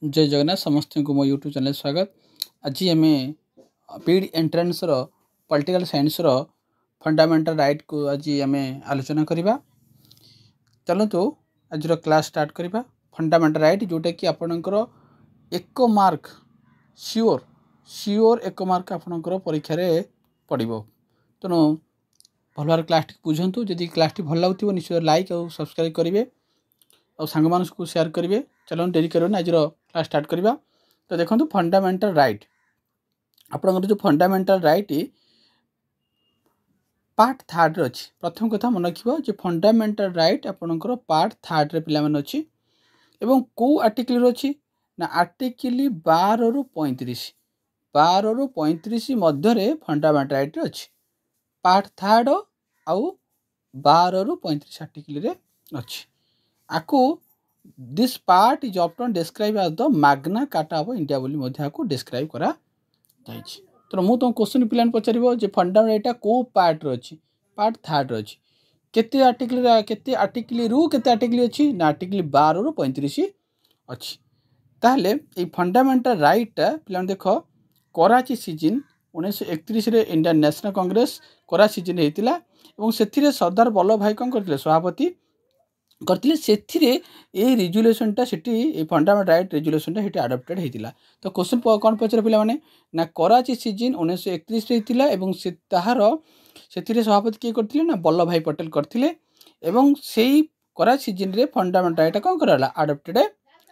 जय जगन्नाथ समस्त को मो यूट्यूब चैनल स्वागत। आज आम पीड entrance political science fundamental right को आज आम आलोचना करवा। चलतु आज क्लास स्टार्ट करवा। फंडामेंटल राइट जोटा कि आपणकर 1 मार्क सियोर 1 मार्क आपणकर परीक्षा पड़ो। तेणु भल भाव क्लास टी बुझंतु। जदि क्लास टी भल लगुव निश्चय लाइक और सब्सक्राइब करेंगे और सांग मानस को शेयर करेंगे। चलो डेरी करना आज क्लास स्टार्ट करवा। तो देखो फंडामेंटल राइट आपंकर जो फंडामेंटल राइट पार्ट 3 अच्छी। प्रथम कथा मन रखिए जो फंडामेंटल राइट आपंकर पार्ट 3 पिला अच्छी एवं कौ आर्टिकल अच्छी ना आर्टिकल 12 रु 35 मध्य फंडामेंटल राइट अच्छी। पार्ट 3 आउ 12 रु 35 आर्टिकल अच्छी। आपको this part is often describe as the Magna Carta of India बोली डिस्क्राइब करा जाइछि। तो मु तुम क्वेश्चन पिलान पचारिबो जे फंडामेंटल राइट को पार्ट रो अछि। पार्ट 3 रो अछि। केते आर्टिकल रु केते आर्टिकल अछि ना आर्टिकल 12 रु 35 अछि। ताहले ए फंडामेंटल राइट पिलान देखो कराची सीजन 1931 रे Indian National Congress Karachi session हेतिला एवं सेथिरे सरदार वल्लभ भाई कोन करथिले सभापति करथिले। सेथिरे ए रिजोल्यूशनटा सेठी फंडामेंटल राइट रिजोल्यूशनटा सेठी अडॉप्टेड हेतिला। तो क्वेश्चन कोन पचर पिला माने ना कराची सीजन 1931 रे हेतिला एवं से ताहार सेथिरे सभापति के करथिले ना वल्लभ भाई पटेल करथिले एवं सेही कराची सीजन रे फंडामेंटल राइट कोन कराला अडॉप्टेड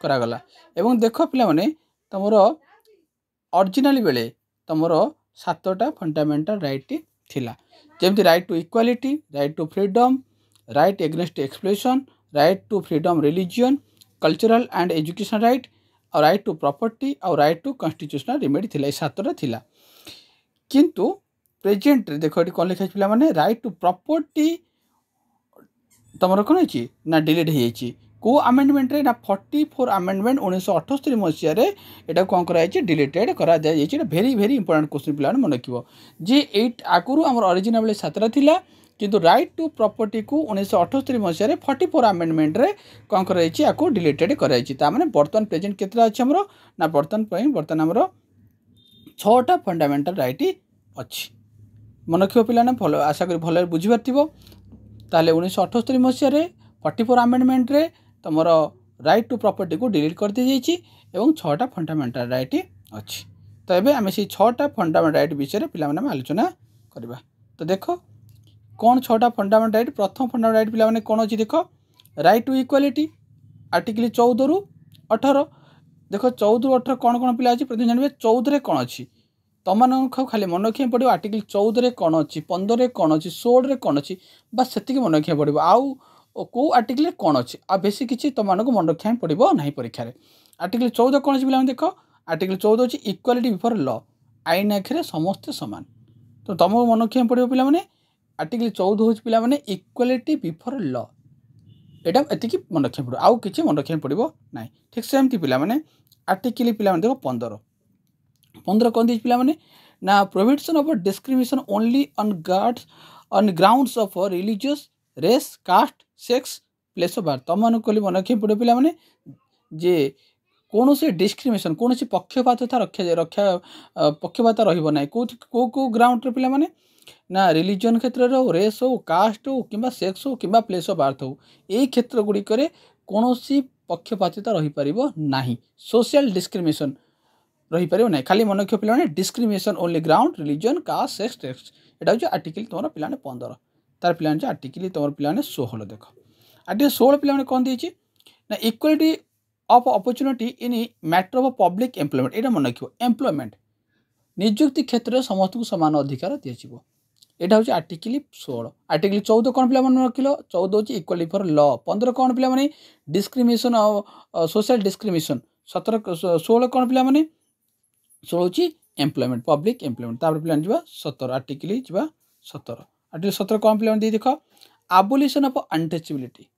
करागला। एवं देखो पिला माने तमरो ओरिजिनल बेले तमरो 7टा फंडामेंटल राइट थिला। जेमति right to equality, right to freedom, right against exploitation, right to freedom religion, cultural and education right और राइट टू प्रॉपर्टी और राइट टू कॉन्स्टिट्यूशनल रिमेडी थिला। 7टा थिला किंतु प्रेजेंट रे देखो कोन लिखा पिला माने राइट टू प्रॉपर्टी तमरो कोन अछि ना डिलीट हे अछि। को अमेंडमेंट रे ना 44 अमेंडमेंट 1978 मसिया रे एटा कोन करा अछि डिलीटेड करा दे अछि। एटा वेरी वेरी इंपोर्टेंट क्वेश्चन पिला मन रखिबो जे 8 आगुरु हमर ओरिजिनल बेले 7टा थिला किंतु राइट टू प्रॉपर्टी को 1978 मसिया रे 44 अमेंडमेंट रे कोन करा अछि आको डिलीटेड करा अछि। ता माने वर्तमान प्रेजेंट केतरा अछि हमरो ना वर्तमान हमरो 6टा फंडामेंटल राइट अछि। मन रखिबो पिला ना भलो आशा करी भलो बुझि पारथिबो। ताले 1978 मसिया रे 44 अमेंडमेंट रे तमरो राइट टू प्रॉपर्टी को डिलीट कर दी जाइछि एवं 6टा फंडामेंटल राइट अछि। तो एबे आमे से 6टा फंडामेंटल राइट विषय पिला माने आलोचना करबा। तो देखो कौन 6टा फंडामेंटल राइट। प्रथम फंडामेंटल राइट पिला माने कोन अछि देखो राइट टू इक्वालिटी आर्टिकल 14 रु 18। देखो 14 रु 18 कोन पिला अछि प्रथम जानबे 14 रे कोन अछि तमन खाली मन रखिया पड़ो। आर्टिकल 14 रे कोन अछि, 15 रे कोन अछि, 16 रे कोन अछि बस सेतिक मन रखिया पड़ो। आउ को आर्टिकल कोन अछि आ बेसी किछि तमन को मन रखिया पड़ो नाही परीक्षा रे। आर्टिकल 14 कोन अछि पिला देखो आर्टिकल 14 अछि इक्वालिटी बिफोर लॉ, आईन आखिरे समस्त समान। तो तम मन रखिया पड़ो पिला माने आर्टिकल 14 होछि पिला माने इक्वालिटी बिफोर लॉ। एटा एतिकी मन रखिया पड़ो आउ किछि मन रखिया पड़ो नाही। ठीक सेमती पिला माने आर्टिकल पिला माने देखो 15 कोन दिस पिला माने ना prohibition of discrimination only on grounds of religious, race, caste, sex, place of birth. तमन को मन रखिया पड़ो पिला माने जे कौन से डिस्क्रिमिनेशन कौन से पक्षपातता रक्षा पक्षपात रहिबो नाही। को ग्राउंड रे पिला माने ना रिलीजन क्षेत्र रो, रेस हो, कास्ट हो किंबा सेक्स हो किंबा प्लेस ऑफ बर्थ हो एई क्षेत्र गुडी करे कोनोसी पक्षपातिता रहि परिबो नाही। सोशल डिस्क्रिमिनेशन रही परिबो नाही। खाली मन रखियो पिला माने discrimination only ground religion, caste, sex, text. एटा हो आर्टिकल तमरो पिला माने 15 तार पिला माने आर्टिकल तमरो पिला माने 16। देखो आर्टिकल 16 पिला माने कोन देछि ना equality of opportunity in matter of public employment. एटा मन रखियो एम्प्लॉयमेंट नियुक्ति क्षेत्र में समस्त को समान अधिकार दिया। एटा होची आर्टिकल 16। आर्टिकल 14 कोन पिला मन रखिलो 14 होची इक्वालिटी फॉर लॉ। 15 कोन पिला माने डिस्क्रिमिनेशन सोशल डिस्क्रिमिनेशन। 16 कोन पिला माने 16 होची एम्प्लॉयमेंट पब्लिक एम्प्लॉयमेंट। तापर पिला जिबा 17 आर्टिकल जिबा 17। आर्टिकल 17 कोन पिला दे देखो abolition of untouchability.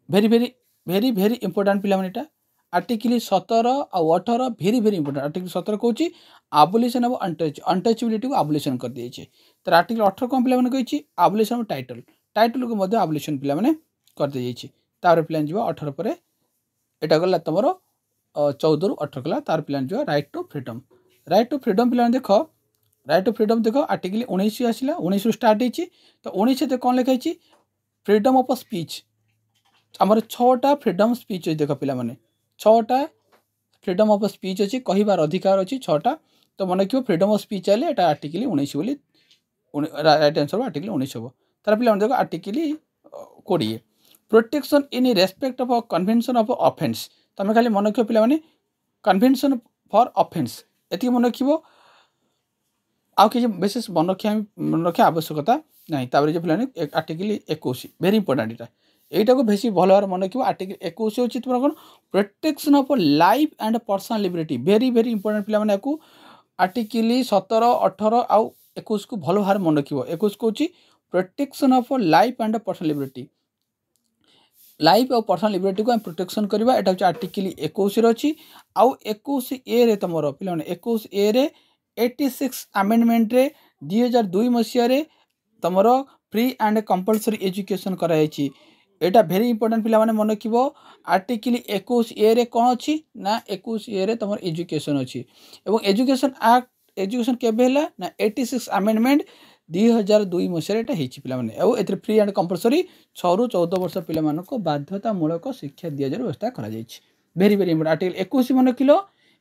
Very very very very important पिला माने एटा आर्टिकल 17 और 18 वेरी वेरी इंपोर्टेंट। आर्टिकल 17 कहूँ एबोलिशन ऑफ अनटचेबिलिटी को एबोलिशन कर दिए। तर आर्टिकल 18 कौन पिला कही एबोलिशन ऑफ टाइटल को मध्य एबोलिशन पिला कर दिए। तापर पिला 18 पर एटा गला तुम 14 ରୁ 18 कला तार पिला जो right to freedom. Right to freedom पिला देख राइट टू फ्रीडम देख आर्टिकल 19 आसला 19 रु स्टार्ट होती तो 19 से कौन लिखाई फ्रीडम ऑफ स्पीच आमर 6टा फ्रीडम स्पीच देख पिला माने 6टा फ्रीडम ऑफ स्पीच अच्छी कहबार अधिकार अच्छी 6टा तो मन रखियो फ्रीडम ऑफ स्पीच आले एटा आर्टिकल 19 बोली राइट आंसर आर्टिकल 19 हम तार पिला देख article 20 protection in respect of convention of offence तुम खाली मन रखियो पिला माने कन्वेंशन फॉर ऑफेंस एति मन रखियो आउ कि विशेष मन रखा आवश्यकता ना तापर जो पिलाने आर्टिकल 21 वेरी इंपोर्टेंट एटा এইটা বেশি ভালো ভাবে মনে রাখবে আর্টিকল 21 হচ্ছে তোমার কোন protection of life and personal liberty very very important পিলা মানে আকু আর্টিকল 17 18 আউ 21 কু ভালো ভাবে মনে রাখবে 21 কোছি protection of life and personal liberty life আর पर्सनल লিবর্টি কো প্রোটেকশন করিবা এটা হচ্ছে আর্টিকল 21 রে আছে আউ 21 এ রে তোমার পিলা মানে 21 এ রে 86 अमेंडमेंट रे 2002 मसिया रे तमर फ्री एंड कंपलसरी एजुकेशन कराई एटा भेरी इंपोर्टेंट पिला माने मन रखिबो आर्टिकल 21 ए रे कोन अछि ना 21 ए रे तमर एजुकेशन अछि एवं एजुकेशन एक्ट एजुकेशन केबे हला ना 86 अमेंडमेंट 2002 मसिया रे एटा हेछि पिला माने एवं एथरे फ्री एंड कंपलसरी 6 रु 14 वर्ष पिला मानको बाध्यतामूलक शिक्षा दिया जाय व्यवस्था करा जायछि भेरी भेरी इंपोर्टेंट आर्टिकल 21 मन किलो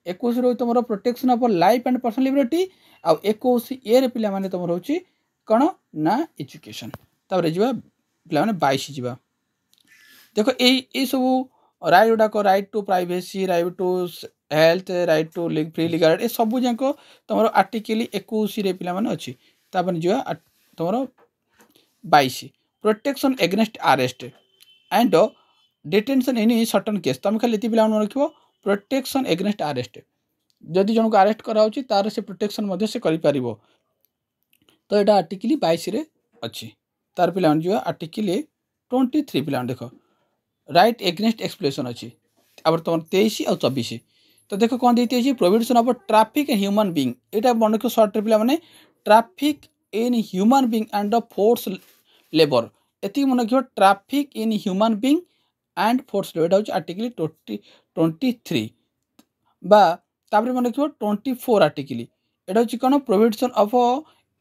21 रो तुम protection of life and personal liberty आ 21 ए रे पिला माने तुम होची कोन ना एजुकेशन तापर जिबा पिला माने 22 जिबा देखो ए सब राइट गुड़ाक right to privacy right to health right to free legal ए सब जाक तुम आर्टिकल 21 रे पिला माने अछि तापर जिबा तुम 22 protection against arrest and detention in certain case तुम खाली एति पिला मन रखिबो प्रोटेक्शन एगेंस्ट अरेस्ट जदि जन को अरेस्ट करा होची तार से प्रोटेक्शन मध्य से करि परिबो तो एटा आर्टिकल 22 रे अछि तार पिला मन जिबा आर्टिकल 23 पिला देखो राइट एगेंस्ट एक्सप्लोइटेशन अछि अब तुम 23 और 24 तो देखो कौन देती है prohibition of traffic and human being एटा मन को शॉर्ट पिला माने traffic in human being and force labour एति मन को traffic in human being and force labour एटा आर्टिकल 23 बा तापर मन रखिबो 24 आर्टिकल एटा होची कोन prohibition of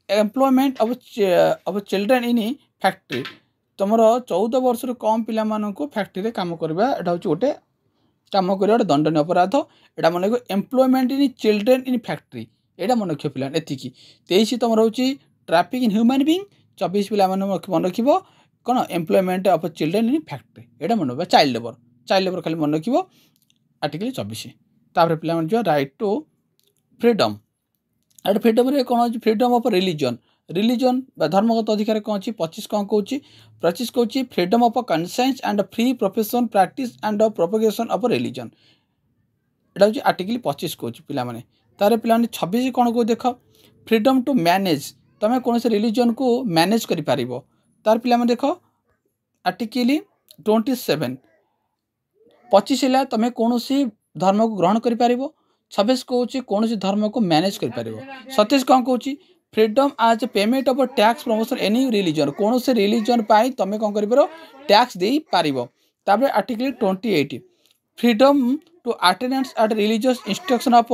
employment of children in factory तुमर 14 वर्ष रु कम पिला माननको फैक्ट्री रे काम करबा एटा होची गोटे काम करबा दंडनीय अपराध एटा मन को employment in children in factory एटा मन रखियो पिला एतिकी 23 तुमर होची ट्रैफिक इन ह्यूमन बीइंग 24 पिला मन रखिबो कोन employment of children in factory एटा मन रखबा चाइल्ड लेबर खाली मन रखिबो आर्टिकल 24 तापर पिला मन जो राइट टू फ्रीडम एट फ्रीडम रे कोन अछि फ्रीडम ऑफ रिलीजन धर्मगत अधिकार कौन अच्छी 25 कौन कौन 25 कौन freedom of conscience and free profession practice and propagation of religion एटा होची आर्टिकल 25 कौन पिला माने तारे पिला माने 26 कौन को देख फ्रीडम टू मैनेज तमे कौन से रिलीजन को मैनेज करि पारिबो तार पिला माने देख आर्टिकल 27 25 हला तमे कौन से धर्म को ग्रहण करि पारिबो 26 कहूँ कौन से धर्म को मैनेज करि पारिबो 27 कौन कहूँ फ्रीडम आज payment of tax promotion any religion कौन से रिलीजन पाई तमे कौन करिवरो टैक्स देई पारिबो तापर article 28 freedom to attendance at religious instruction of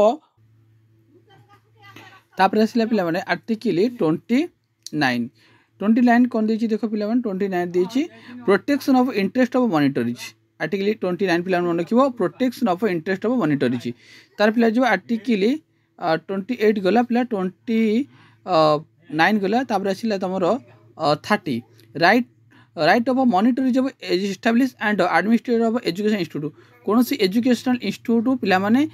तापर असला पिला माने आर्टिकल 29 कौन देछि देखो पिला माने 29 देछि protection of interest of minorities article 29 पिला माने रखिबो protection of interest of minorities तार पिला जो आर्टिकल 28 गला पिला 29 गला तापर आसिला तमरो 30 right of minorities of establish and administrator of education institute कौन सी एजुकेशनल इंस्टीट्यूट पिला माने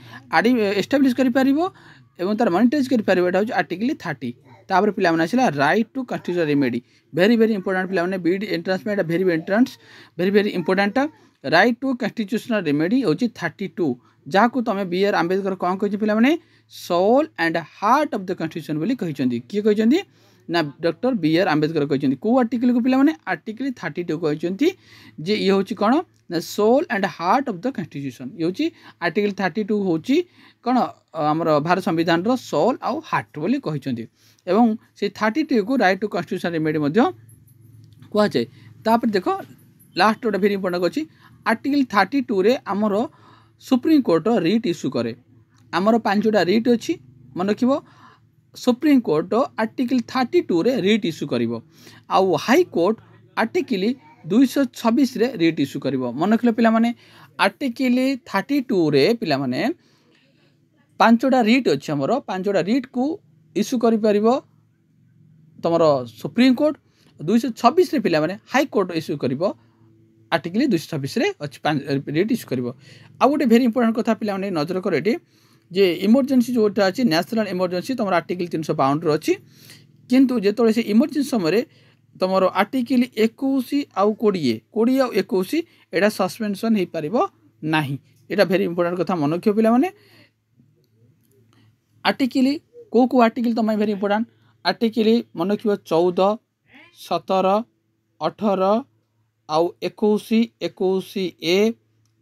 एस्टैब्लिश करि पारिबो एवं तार मॉनिटराइज करि पारिबो एटा होची आर्टिकल 30 तापर पिला माने आसिला right to constitutional remedy very very important पिला माने बीड एंट्रेंस में very very important right to constitutional remedy होची 32 जाकू तमे बी.आर. आंबेडकर कौन कहि पिला माने soul and heart of the constitution बोली कहिचंदी किए कहिचंदी ना डॉक्टर बी.आर. आंबेडकर कहिचंदी को आर्टिकल को पिला माने आर्टिकल 32 कहिचंदी जे ये होची कोन ना soul and heart of the constitution ये होची आर्टिकल 32 होची कोन हमर भारत संविधान रो सोल आउ हार्ट बोली कहिचंदी एवं से 32 को राइट टू कन्स्टिट्यूशन रेमेडी मध्य कुआ जाय तापर देखो लास्ट गोटे वेरी इंपोर्टेंट अछि आर्टिकल 32 रे हमरो सुप्रीम कोर्ट रिट इश्यू करे आमर 5टा रिट अच्छी मन रख सुप्रीम कोर्ट आर्टिकल 32 रे रिट इश्यू करिवो आउ हाई कोर्ट आर्टिकल 226 रे रिट इश्यू करिवो मन रखले पिला माने आर्टिकल 32 रे पिला माने 5टा रिट अच्छी आमर 5टा रिट को इश्यू करि परिवो तमर सुप्रीम कोर्ट 226 रे पिला माने हाई कोर्ट इश्यू करिवो आर्टिकल 226 रे अच्छी रिट इश्यू करिवो आ गोटे भेरी इंपोर्टेंट कथा पिला माने नजर कर एटी जे इमरजेंसी जोटा अच्छी नेशनल इमरजेंसी तुम आर्टिकल 352 रे अच्छी किंतु जेतोले से इमरजेंसी समय तुम आर्टिकल 21 आउ 20 आउ 21 एटा सस्पेंशन हो पारिबो नाही एटा भेरी इंपोर्टेंट कथा मन रखियो पिला माने आर्टिकल को आर्टिकल तुम भेरी इंपोर्टेंट आर्टिकल मन रखियो 14 17 18 आउ 21 21 ए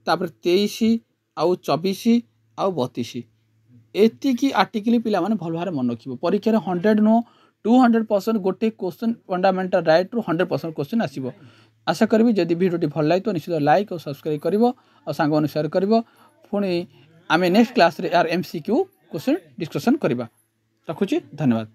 तापर 23 आउ 24 आउ 32 एतिकी आर्टिकल पिला माने भल भारे मन रखिबो परीक्षा रे 100 नो 200% गोटे क्वेश्चन फंडामेंटल राइट रु 100% क्वेश्चन आसीबो आशा करबी जदि वीडियो भल लागे तो निश्चित लाइक और सब्सक्राइब करिवो और सांग माने शेयर करिवो पुणी आमे नेक्स्ट क्लास रे आर एमसीक्यू क्वेश्चन डिस्कशन करबा रखुची धन्यवाद।